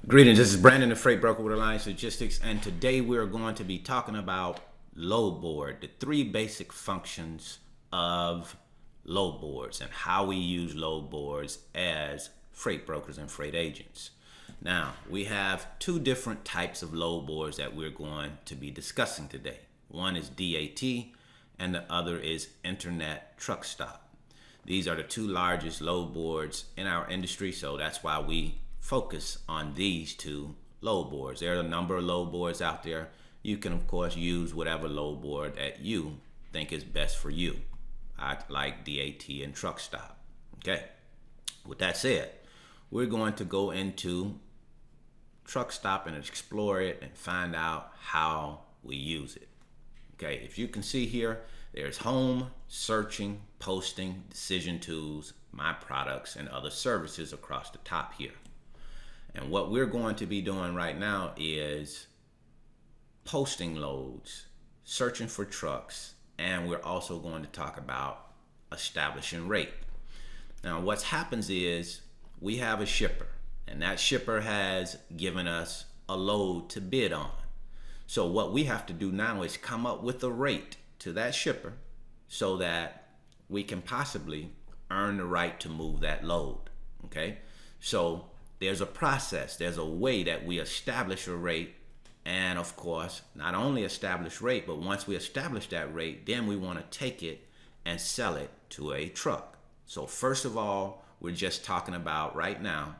Greetings, this is Brandon, the freight broker with Alliance Logistics, and today we're going to be talking about load board, the three basic functions of load boards and how we use load boards as freight brokers and freight agents. Now, we have two different types of load boards that we're going to be discussing today. One is DAT and the other is Internet Truckstop. These are the two largest load boards in our industry, so that's why we focus on these two load boards. There are a number of load boards out there. You can of course use whatever load board that you think is best for you. I like DAT and Truckstop. Okay, with that said, we're going to go into Truckstop and explore it and find out how we use it. Okay, if you can see here, there's home, searching, posting, decision tools, my products, and other services across the top here. And what we're going to be doing right now is posting loads, searching for trucks, and we're also going to talk about establishing rate. Now, what happens is we have a shipper, and that shipper has given us a load to bid on. So what we have to do now is come up with a rate to that shipper so that we can possibly earn the right to move that load. Okay, so there's a process, there's a way that we establish a rate, and of course, not only establish rate, but once we establish that rate, then we want to take it and sell it to a truck. So first of all, we're just talking about right now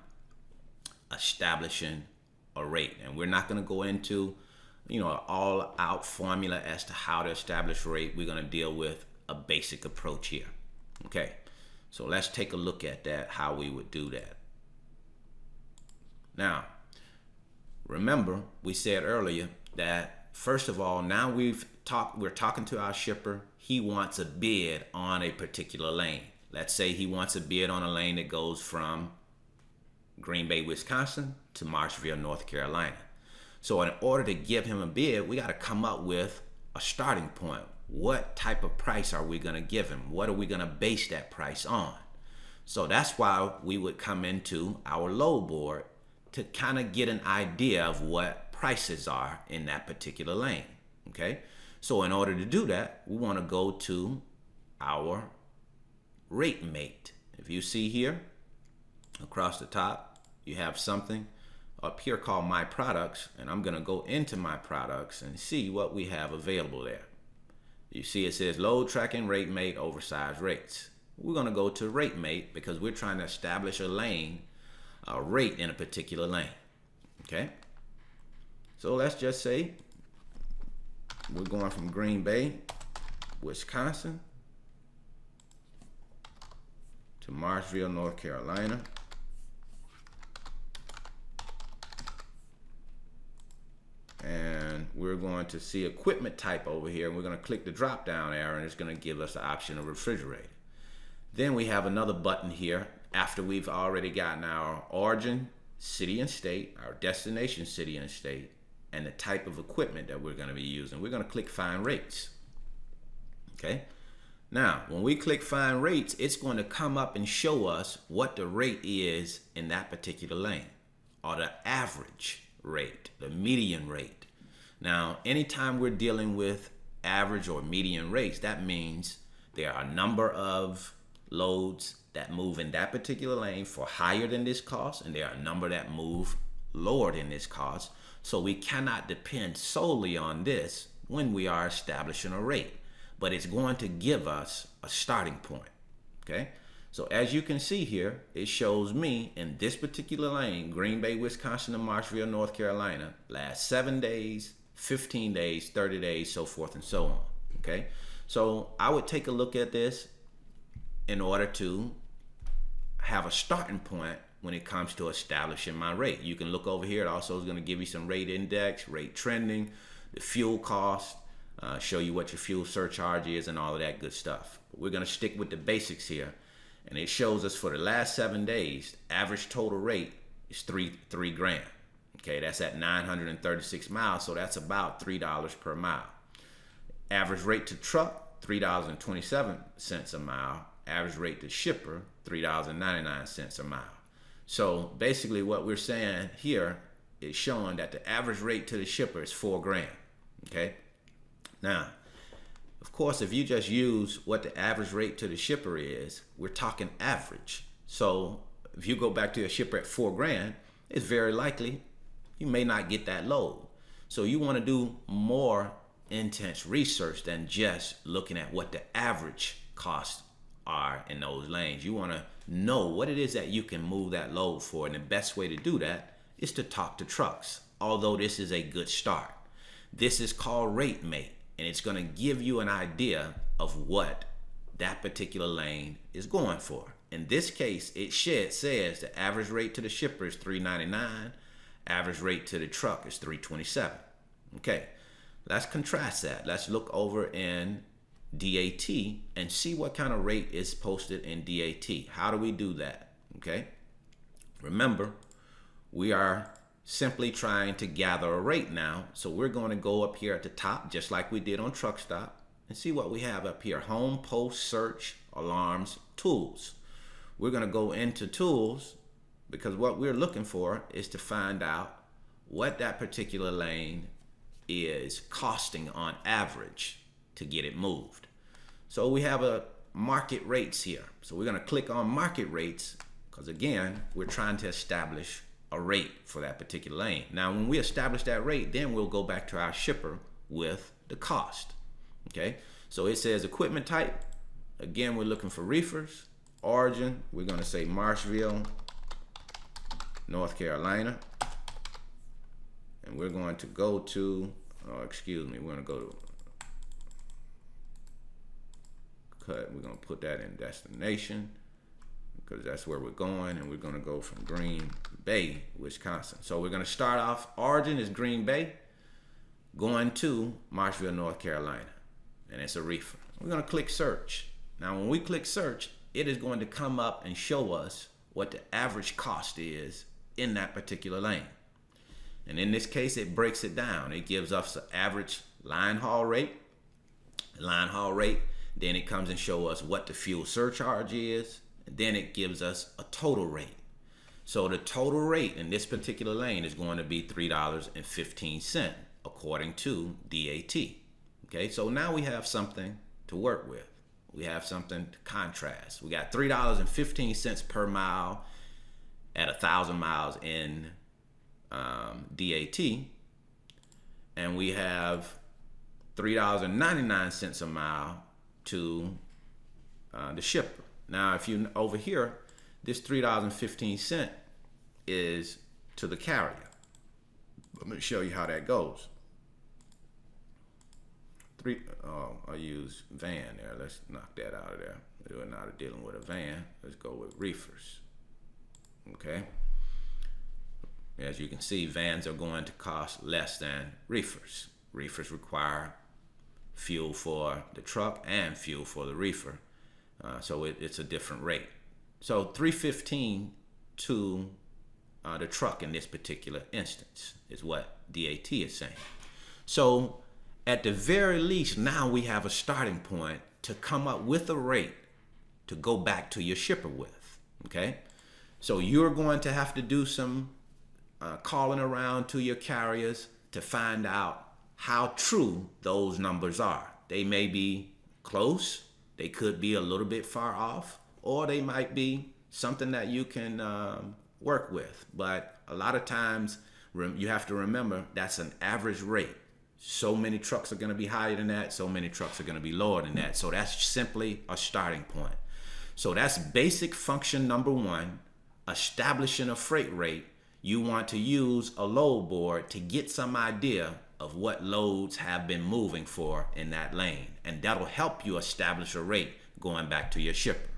establishing a rate, and we're not going to go into an all-out formula as to how to establish rate. We're going to deal with a basic approach here. Okay, so let's take a look at that, how we would do that. Now, remember, we said earlier that first of all, now we're talking to our shipper. He wants a bid on a particular lane. Let's say he wants a bid on a lane that goes from Green Bay, Wisconsin to Marshville, North Carolina. So in order to give him a bid, we got to come up with a starting point. What type of price are we going to give him? What are we going to base that price on? So that's why we would come into our load board to kind of get an idea of what prices are in that particular lane. Okay, so in order to do that, we want to go to our rate mate. If you see here across the top, you have something up here called my products, and I'm going to go into my products and see what we have available there. You see it says load tracking rate mate oversized rates. We're going to go to rate mate because we're trying to establish a lane, a rate in a particular lane. Okay, so let's just say we're going from Green Bay, Wisconsin to Marshville, North Carolina. And we're going to see equipment type over here, and we're going to click the drop down arrow, and it's going to give us the option of refrigerator. Then we have another button here after we've already gotten our origin, city and state, our destination city and state, and the type of equipment that we're going to be using. We're going to click find rates. Okay, now when we click find rates, it's going to come up and show us what the rate is in that particular lane, or the average rate, the median rate. Now, anytime we're dealing with average or median rates, that means there are a number of loads that move in that particular lane for higher than this cost, and there are a number that move lower than this cost. So we cannot depend solely on this when we are establishing a rate, but it's going to give us a starting point. Okay, so as you can see here, it shows me in this particular lane, Green Bay, Wisconsin to Marshville, North Carolina, last 7 days, 15 days, 30 days, so forth and so on. Okay, so I would take a look at this in order to have a starting point when it comes to establishing my rate. You can look over here. It also is going to give you some rate index, rate trending, the fuel cost, show you what your fuel surcharge is, and all of that good stuff. But we're going to stick with the basics here, and it shows us for the last 7 days, average total rate is three grand. Okay, that's at 936 miles, so that's about $3 per mile. Average rate to truck, $3.27 a mile. Average rate to shipper, $3.99 a mile. So basically what we're saying here is showing that the average rate to the shipper is $4,000. Okay. Now, of course, if you just use what the average rate to the shipper is, we're talking average. So if you go back to your shipper at $4,000, it's very likely you may not get that load. So you want to do more intense research than just looking at what the average costs are in those lanes. You want to know what it is that you can move that load for, and the best way to do that is to talk to trucks. Although this is a good start. This is called Rate Mate, and it's going to give you an idea of what that particular lane is going for. In this case, it says the average rate to the shipper is $3.99, average rate to the truck is $3.27. Okay, let's contrast that. Let's look over in DAT and see what kind of rate is posted in DAT. How do we do that? Okay, remember, we are simply trying to gather a rate now. So we're going to go up here at the top, just like we did on Truckstop, and see what we have up here. Home, post, search, alarms, tools. We're going to go into tools because what we're looking for is to find out what that particular lane is costing on average to get it moved. So we have a market rates here. So we're going to click on market rates because, again, we're trying to establish a rate for that particular lane. Now, when we establish that rate, then we'll go back to our shipper with the cost. Okay, so it says equipment type. Again, we're looking for reefers. Origin, we're going to say Marshville, North Carolina. And we're going to go to, we're going to go to cut. We're going to put that in destination because that's where we're going, and we're going to go from Green Bay, Wisconsin. So we're going to start off, origin is Green Bay, going to Marshville, North Carolina, and it's a reefer. We're going to click search. Now, when we click search, it is going to come up and show us what the average cost is in that particular lane. And in this case, it breaks it down. It gives us an average line haul rate, then it comes and shows us what the fuel surcharge is, and then it gives us a total rate. So the total rate in this particular lane is going to be $3.15 according to DAT. Okay, so now we have something to work with. We have something to contrast. We got $3.15 per mile at 1,000 miles in DAT, and we have $3.99 a mile to the shipper. Now, if you over here, this $3.15 is to the carrier. Let me show you how that goes. I use van there. Let's knock that out of there. We're not dealing with a van. Let's go with reefers. Okay. As you can see, vans are going to cost less than reefers. Reefers require fuel for the truck and fuel for the reefer. So it's a different rate. So $3.15 to the truck in this particular instance is what DAT is saying. So at the very least, now we have a starting point to come up with a rate to go back to your shipper with. Okay, so you're going to have to do some calling around to your carriers to find out how true those numbers are. They may be close, they could be a little bit far off, or they might be something that you can work with. But a lot of times you have to remember that's an average rate. So many trucks are going to be higher than that, so many trucks are going to be lower than that. So that's simply a starting point. So that's basic function number one, establishing a freight rate. You want to use a load board to get some idea of what loads have been moving for in that lane. And that'll help you establish a rate going back to your shipper.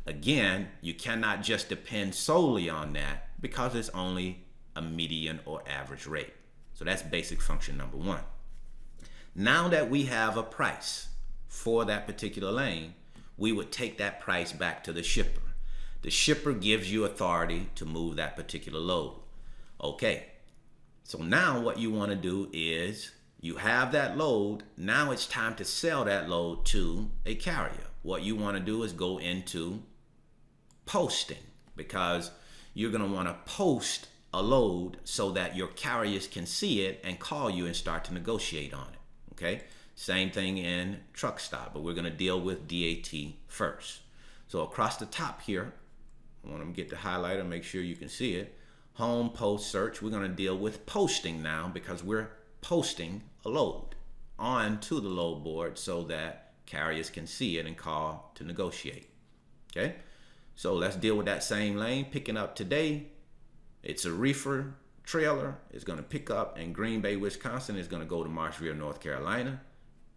Again, you cannot just depend solely on that because it's only a median or average rate. So that's basic function number one. Now that we have a price for that particular lane, we would take that price back to the shipper. The shipper gives you authority to move that particular load. Okay, so now what you want to do is you have that load. Now it's time to sell that load to a carrier. What you want to do is go into posting because you're going to want to post a load so that your carriers can see it and call you and start to negotiate on it. Okay, same thing in Truckstop, but we're going to deal with DAT first. So across the top here, I want to get the highlighter, make sure you can see it. Home, post, search. We're going to deal with posting now because we're posting a load onto the load board so that carriers can see it and call to negotiate. Okay, so let's deal with that same lane. Picking up today, it's a reefer trailer. It's going to pick up in Green Bay, Wisconsin. It's going to go to Marshville, North Carolina.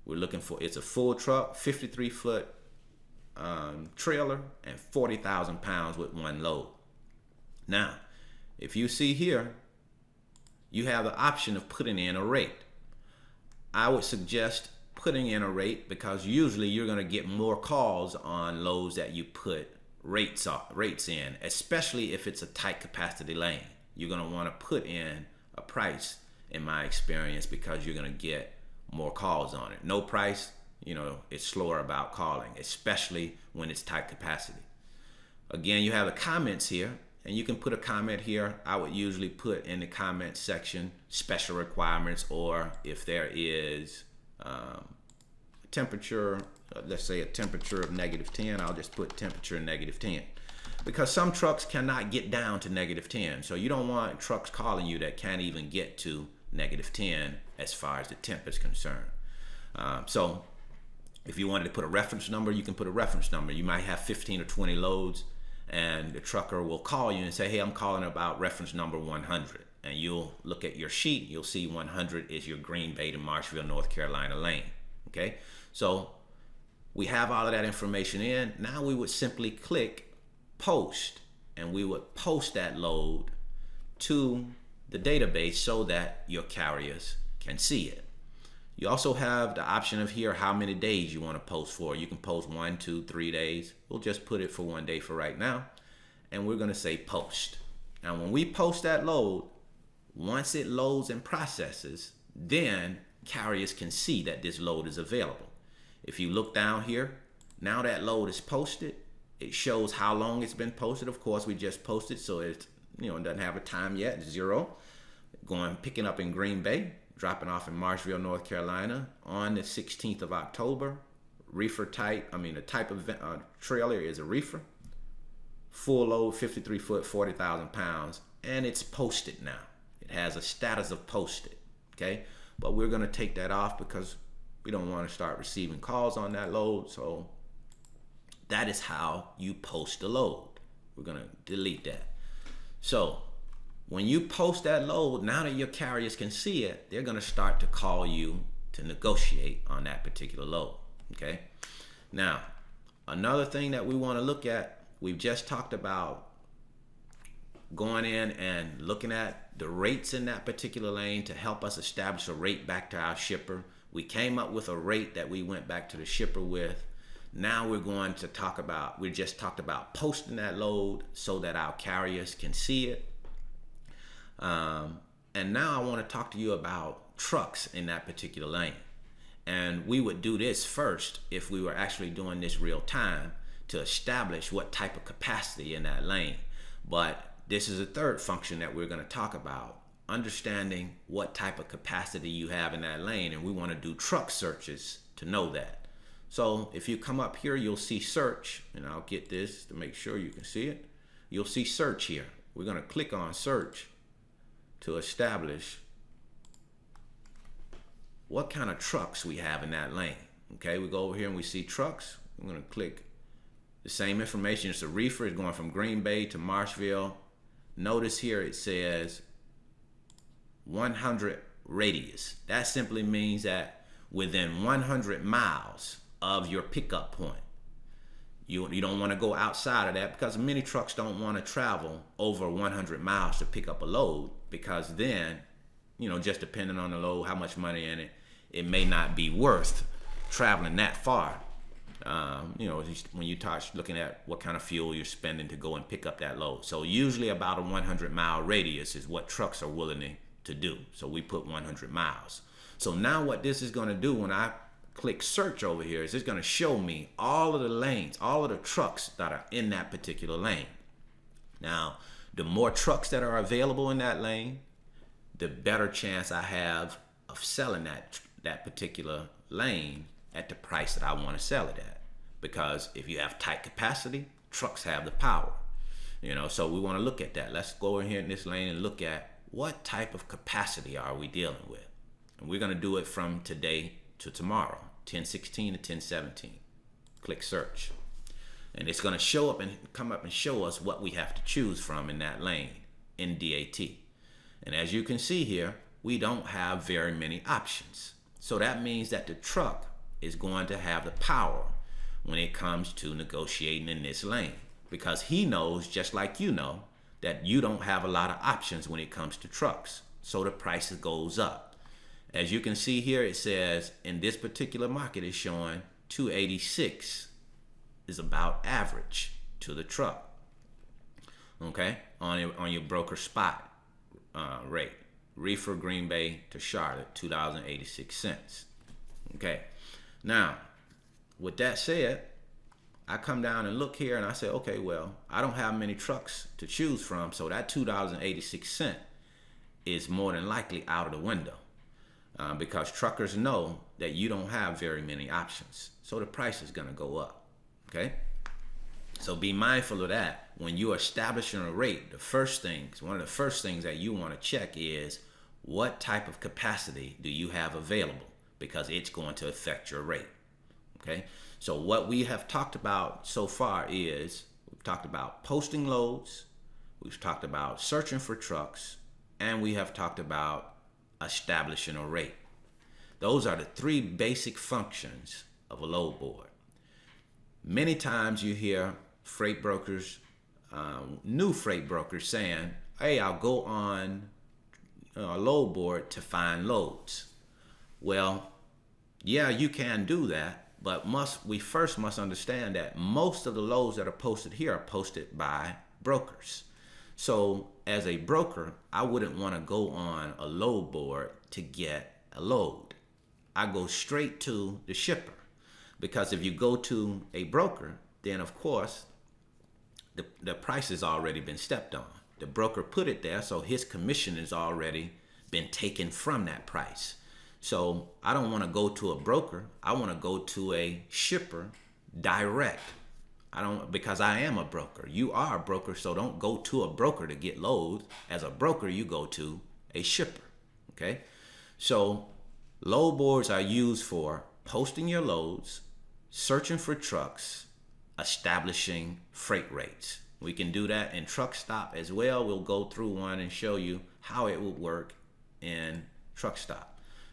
We're looking for, it's a full truck, 53-foot trailer, and 40,000 pounds with one load. Now, if you see here, you have the option of putting in a rate. I would suggest putting in a rate because usually you're going to get more calls on loads that you put rates in, especially if it's a tight capacity lane. You're going to want to put in a price, in my experience, because you're going to get more calls on it. No price, it's slower about calling, especially when it's tight capacity. Again, you have the comments here, and you can put a comment here. I would usually put in the comment section special requirements, or if there is temperature, let's say a temperature of -10, I'll just put temperature -10. Because some trucks cannot get down to -10. So you don't want trucks calling you that can't even get to -10 as far as the temp is concerned. So if you wanted to put a reference number, you can put a reference number. You might have 15 or 20 loads, and the trucker will call you and say, hey, I'm calling about reference number 100. And you'll look at your sheet, you'll see 100 is your Green Bay to Marshville, North Carolina lane. Okay, so we have all of that information in. Now we would simply click post, and we would post that load to the database so that your carriers can see it. You also have the option of here how many days you want to post for. You can post 1, 2, 3 days. We'll just put it for 1 day for right now, and we're going to say post. Now when we post that load, once it loads and processes, then carriers can see that this load is available. If you look down here, now that load is posted. It shows how long it's been posted. Of course, we just posted, so it doesn't have a time yet. It's 0. Picking up in Green Bay, dropping off in Marshville, North Carolina on the 16th of October. Reefer type, the type of trailer is a reefer. Full load, 53-foot, 40,000 pounds, and it's posted now. It has a status of posted. Okay, but we're going to take that off because we don't want to start receiving calls on that load. So that is how you post a load. We're going to delete that. So when you post that load, now that your carriers can see it, they're going to start to call you to negotiate on that particular load. Okay. Now, another thing that we want to look at, we've just talked about going in and looking at the rates in that particular lane to help us establish a rate back to our shipper. We came up with a rate that we went back to the shipper with. Now we're going to talk about, we just talked about posting that load so that our carriers can see it. And now I want to talk to you about trucks in that particular lane. And we would do this first if we were actually doing this real time to establish what type of capacity in that lane. But this is a third function that we're going to talk about, understanding what type of capacity you have in that lane. And we want to do truck searches to know that. So if you come up here, you'll see search, and I'll get this to make sure you can see it. You'll see search here. We're going to click on search to establish what kind of trucks we have in that lane. Okay, we go over here and we see trucks. I'm going to click the same information. It's a reefer. It's going from Green Bay to Marshville. Notice here it says 100 radius. That simply means that within 100 miles of your pickup point. You don't want to go outside of that because many trucks don't want to travel over 100 miles to pick up a load, because then, just depending on the load, how much money in it, it may not be worth traveling that far. When you start looking at what kind of fuel you're spending to go and pick up that load. So usually about a 100-mile radius is what trucks are willing to do. So we put 100 miles. So now what this is going to do when I click search over here is it's going to show me all of the lanes, all of the trucks that are in that particular lane. Now, The more trucks that are available in that lane, the better chance I have of selling that particular lane at the price that I want to sell it at. Because if you have tight capacity, trucks have the power. So we want to look at that. Let's go in here in this lane and look at what type of capacity are we dealing with. And we're going to do it from today to tomorrow, 10/16 to 10/17. Click search. And it's going to show up and come up and show us what we have to choose from in that lane in DAT. And as you can see here, we don't have very many options. So that means that the truck is going to have the power when it comes to negotiating in this lane, because he knows, just like you know, that you don't have a lot of options when it comes to trucks. So the price goes up. As you can see here, it says in this particular market is showing 286 is about average to the truck. Okay, on your broker spot rate. Reefer Green Bay to Charlotte, $2.86. Okay, now with that said, I come down and look here and I say, okay, well, I don't have many trucks to choose from, so that $2.86 is more than likely out of the window, because truckers know that you don't have very many options, so the price is going to go up. Okay, so be mindful of that when you're establishing a rate. One of the first things that you want to check is what type of capacity do you have available, because it's going to affect your rate. Okay, so what we have talked about so far is we've talked about posting loads, we've talked about searching for trucks, and we have talked about establishing a rate. Those are the three basic functions of a load board. Many times you hear freight brokers, new freight brokers saying, hey, I'll go on a load board to find loads. Well, yeah, you can do that, but we first must understand that most of the loads that are posted here are posted by brokers. So as a broker, I wouldn't want to go on a load board to get a load. I go straight to the shipper. Because if you go to a broker, then of course, the price has already been stepped on. The broker put it there, so his commission has already been taken from that price. So I don't want to go to a broker. I want to go to a shipper direct. Because I am a broker. You are a broker, so don't go to a broker to get loads. As a broker, you go to a shipper. Okay? So load boards are used for posting your loads, searching for trucks, establishing freight rates. We can do that in Truckstop as well. We'll go through one and show you how it would work in Truckstop.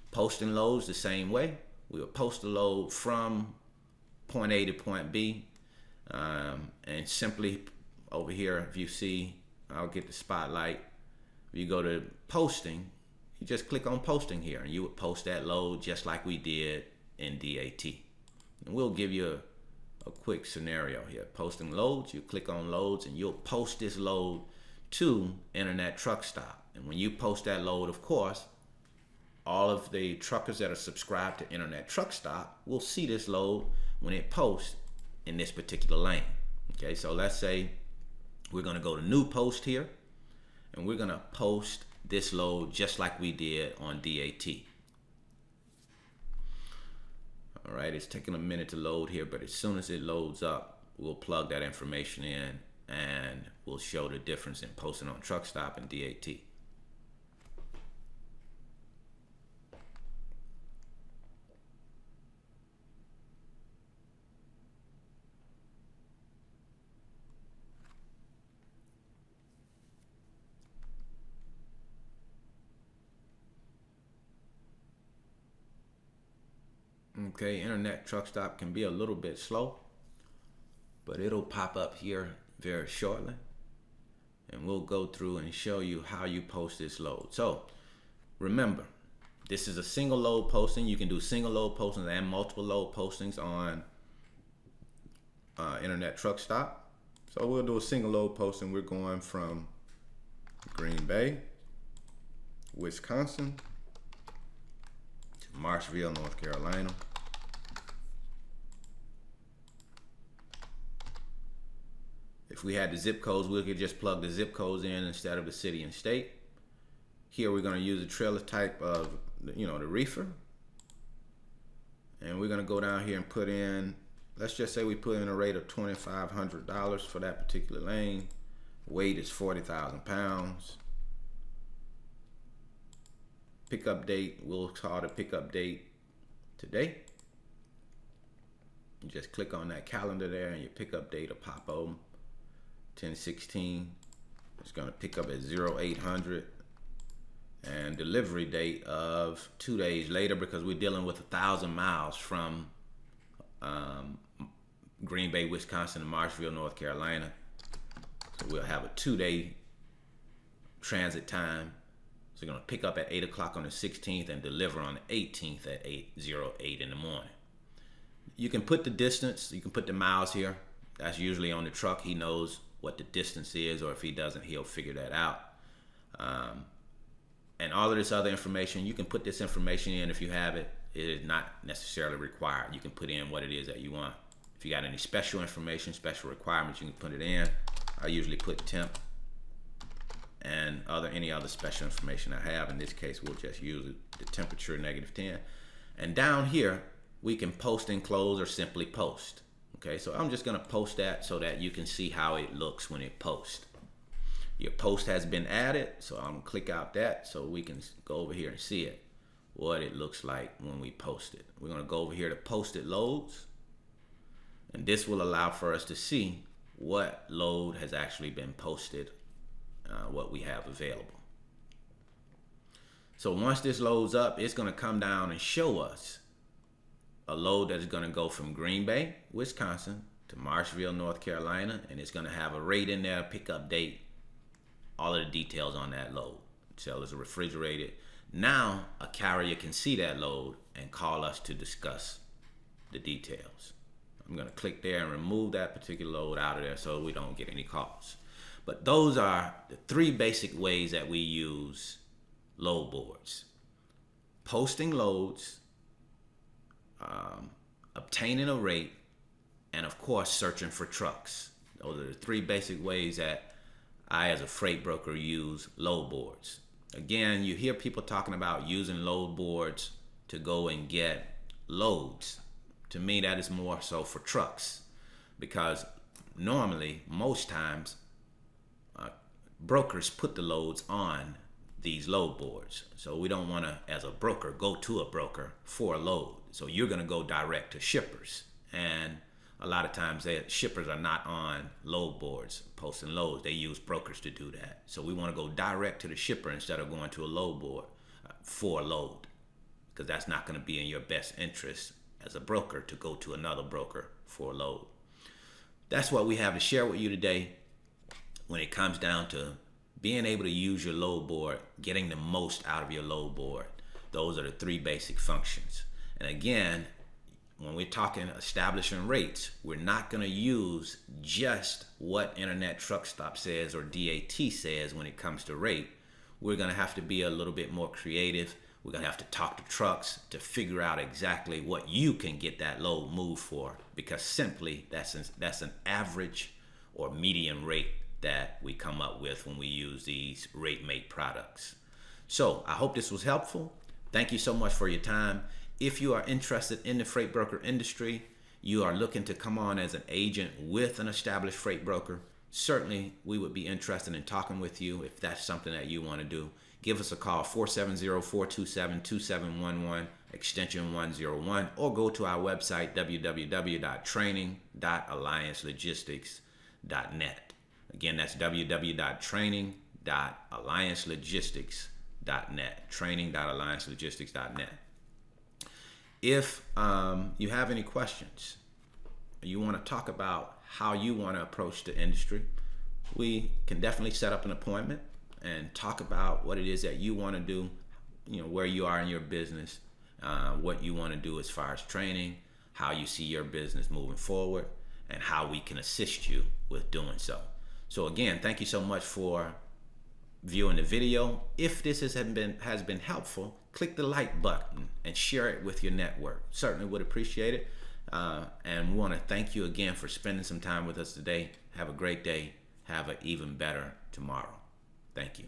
Posting loads the same way. We'll post a load from point A to point B, and simply over here, if you see, I'll get the spotlight. If you go to posting, you just click on posting here and you would post that load just like we did in DAT. And we'll give you a quick scenario here. Posting loads, you click on loads and you'll post this load to Internet Truckstop. And when you post that load, of course, all of the truckers that are subscribed to Internet Truckstop will see this load when it posts in this particular lane. Okay, so let's say we're going to go to new post here and we're going to post this load just like we did on DAT. All right, it's taking a minute to load here, but as soon as it loads up, we'll plug that information in and we'll show the difference in posting on Truckstop and DAT. Okay, Internet Truckstop can be a little bit slow, but it'll pop up here very shortly. And we'll go through and show you how you post this load. So remember, this is a single load posting. You can do single load postings and multiple load postings on Internet Truckstop. So we'll do a single load posting. We're going from Green Bay, Wisconsin, to Marshville, North Carolina. If we had the zip codes, we could just plug the zip codes in instead of the city and state. Here we're going to use the trailer type of, the reefer. And we're going to go down here and put in, let's just say we put in a rate of $2,500 for that particular lane. Weight is 40,000 pounds. Pickup date, we'll call the pickup date today. You just click on that calendar there and your pickup date will pop open. 10/16. It's going to pick up at 0800. And delivery date of 2 days later, because we're dealing with 1,000 miles from Green Bay, Wisconsin to Marshville, North Carolina. So we'll have a 2-day transit time. So we're going to pick up at 8 o'clock on the 16th and deliver on the 18th at 8:08 in the morning. You can put the distance, you can put the miles here. That's usually on the truck. He knows what the distance is, or if he doesn't, he'll figure that out. And all of this other information, you can put this information in if you have it. It is not necessarily required. You can put in what it is that you want. If you got any special information, special requirements, you can put it in. I usually put temp and any other special information I have. In this case, we'll just use the temperature, -10. And down here, we can post and close or simply post. Okay, so I'm just gonna post that so that you can see how it looks when it posts. Your post has been added, so I'm gonna click out that so we can go over here and see it, what it looks like when we post it. We're gonna go over here to posted loads, and this will allow for us to see what load has actually been posted, what we have available. So once this loads up, it's gonna come down and show us a load that is gonna go from Green Bay, Wisconsin to Marshville, North Carolina, and it's gonna have a rate in there, pickup date, all of the details on that load. Cell is refrigerated. Now a carrier can see that load and call us to discuss the details. I'm gonna click there and remove that particular load out of there so we don't get any calls. But those are the 3 basic ways that we use load boards: posting loads, obtaining a rate, and of course searching for trucks. Those are the 3 basic ways that I, as a freight broker, use load boards. Again, you hear people talking about using load boards to go and get loads. To me, that is more so for trucks, because normally, most times, brokers put the loads on these load boards. So we don't want to, as a broker, go to a broker for a load. So you're going to go direct to shippers, and a lot of times shippers are not on load boards posting loads. They use brokers to do that. So we want to go direct to the shipper instead of going to a load board for a load, because that's not going to be in your best interest as a broker to go to another broker for a load. That's what we have to share with you today when it comes down to being able to use your load board, getting the most out of your load board. Those are the 3 basic functions. And again, when we're talking establishing rates, we're not going to use just what Internet Truckstop says or DAT says when it comes to rate. We're going to have to be a little bit more creative. We're going to have to talk to trucks to figure out exactly what you can get that load moved for, because simply that's an average or median rate that we come up with when we use these rate mate products. So I hope this was helpful. Thank you so much for your time. If you are interested in the freight broker industry, you are looking to come on as an agent with an established freight broker, certainly we would be interested in talking with you if that's something that you want to do. Give us a call, 470-427-2711, extension 101, or go to our website, www.training.alliancelogistics.net. Again, that's www.training.alliancelogistics.net, training.alliancelogistics.net. If you have any questions, you want to talk about how you want to approach the industry, we can definitely set up an appointment and talk about what it is that you want to do, where you are in your business, what you want to do as far as training, how you see your business moving forward, and how we can assist you with doing so. So again, thank you so much for viewing the video. If this has been helpful, click the like button and share it with your network. Certainly would appreciate it. And we want to thank you again for spending some time with us today. Have a great day. Have an even better tomorrow. Thank you.